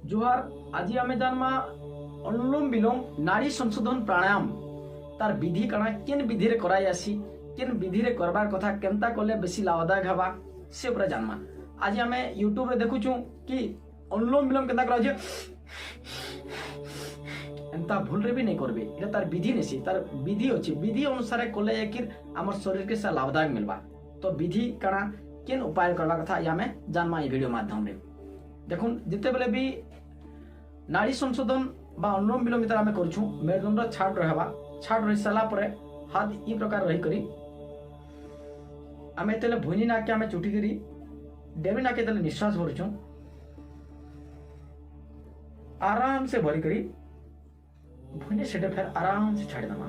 जोहार आज आम जानमा अनुलोम विलोम नाड़ी संशोधन प्राणायाम तार विधि कणा केन विधि रे कराई आसी केन विधि रे करबार कथा केनता कले बेसी लाभदायक हवा से पूरा जानमा। आज आम यूट्यूब रे देखुचु कि अनुलोम विलोम केनता करा जे एंता भूल रे भी नहीं करबे। इटा तार विधि नेसी तार विधि अछि विधि अनुसार कले एकिर हमर शरीर के से लाभदायक मिलबा। तो विधि कणा केन उपाय करबा कथा या में जानमा ई वीडियो माध्यम रे। देखुन जिते बेले भी नाड़ी संशोधन बा अनुलोम विलोम जेता आमे करछु मेरुदंड छाड़ रहबा छाड़ रही साला परे हाथ ई प्रकार रही करी आमे तेले भुनी ना के आमे चुटी करी डेबी ना के तेले निश्वास भरछु आराम से भरी करी भुनी सेटे फिर आराम से छाड़ देना।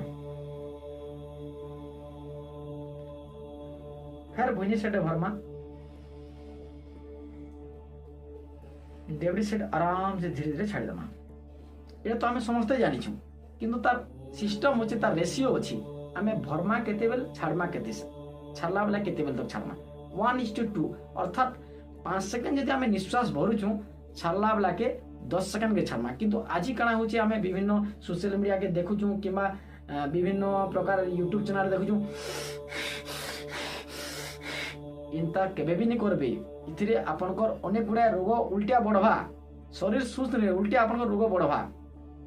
फिर भुनी सेटे भरमा डेबडी सेट आराम से धीरे धीरे छाड़ देना। ये तो आमे समझते जानी छु किंतु तार सिस्टम होचे तार रेशियो अछि आमे भरमा केते बेल छाड़मा केते छाड़ला वाला केते बेल तक छाड़मा 1:2 अर्थात 5 सेकंड यदि आमे निश्वास भरुछु छाड़ला वाला के 10 सेकंड के छाड़मा। किंतु आजि काना होचे आमे विभिन्न सोशल मीडिया के देखुछु किबा विभिन्न प्रकार यूट्यूब चैनल देखुछु इंता केबे भी नहीं करबे। इथिरे आपनकर अनेक गुडा रोग उल्टिया बढ़वा शरीर सुस्त रे उल्टिया आपनकर रोग बढ़वा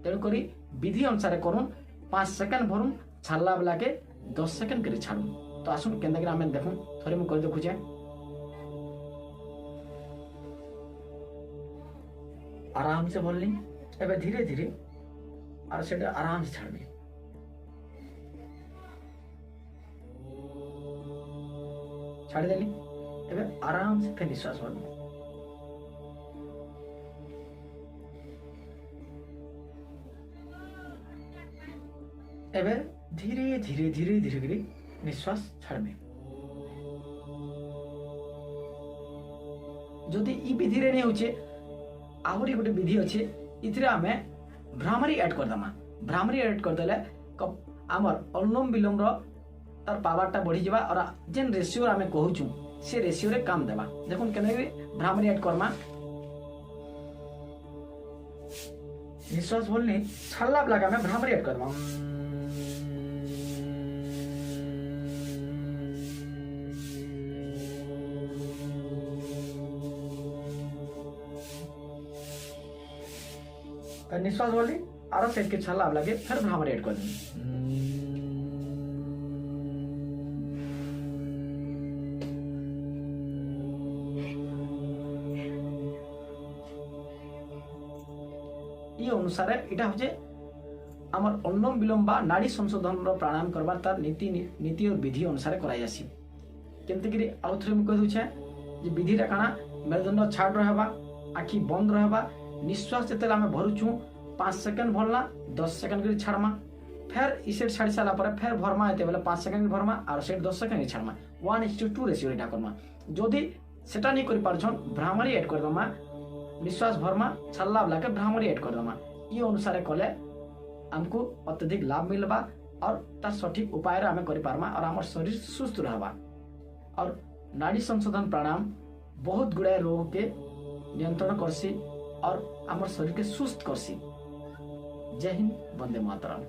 तेणु करी विधि अनुसार करूँ 5 सेकंड भरूँ छाड़ला वाला के 10 सेकंड करे छाड़ू। तो आसुन केंदा आमे देखूं थोड़े मु कर देखुचे आराम से भरली एबे धीरे धीरे और सेटा आराम से छाड़बी। छाड़ देली एबे आराम से फिर निश्वास भरली एबे धीरे धीरे धीरे धीरे धीरे निश्वास छाड़बे। जदि ई विधि रे नहीं होचे आहुरी गोटे विधि अच्छे इथिरे आमे भ्रामरी ऐड कर दमा। भ्रामरी ऐड कर देले आमर अनुलोम विलोम रो तार पावरटा बढ़ी जावा और जेन रेशियो आमे कहूछु से रेशियो रे काम देबा। देखुन केने भ्रामरी ऐड करमा निश्वास बोलनी छल्ला लगा में भ्रामरी ऐड करमा निश्वास बोली और सेट के छल्ला लगे फिर भ्रामरी ऐड कर दी। ये अनुसार इटा होचे आमर अनुलोम विलोम बा नाड़ी संशोधन रो प्राणायाम करबार तार नीति और विधि अनुसार कराई जासी। केमते कि आउ थरे मु कह दुछे जे विधि रा काना मेरुदंड छाड़ रहबा आखि बंद रहबा निश्वास जते आमे भरुछु 5 सेकंड भरला 10 सेकंड के छाड़मा फिर इसे छाड़ साला पर फिर भरमा एते बेले 5 सेकंड भरमा और सेट 10 सेकंड छाड़मा 1:2 रेशियो रेटा करमा। जदि सेटा नहीं करि पारछन भ्रामरी ऐड कर दमा निश्वास भरमा छल्ला वाला के भ्रामरी ऐड कर दमा। ई अनुसार कले हमको अत्यधिक लाभ मिलबा और तार सठिक उपाय रे हमें करि पारमा और हमर शरीर सुस्त रहबा। और नाड़ी संशोधन प्राणायाम बहुत गुड़ाए रोग के नियंत्रण करसी और हमर शरीर के सुस्त करसी। जय हिंद, वंदे मातरम।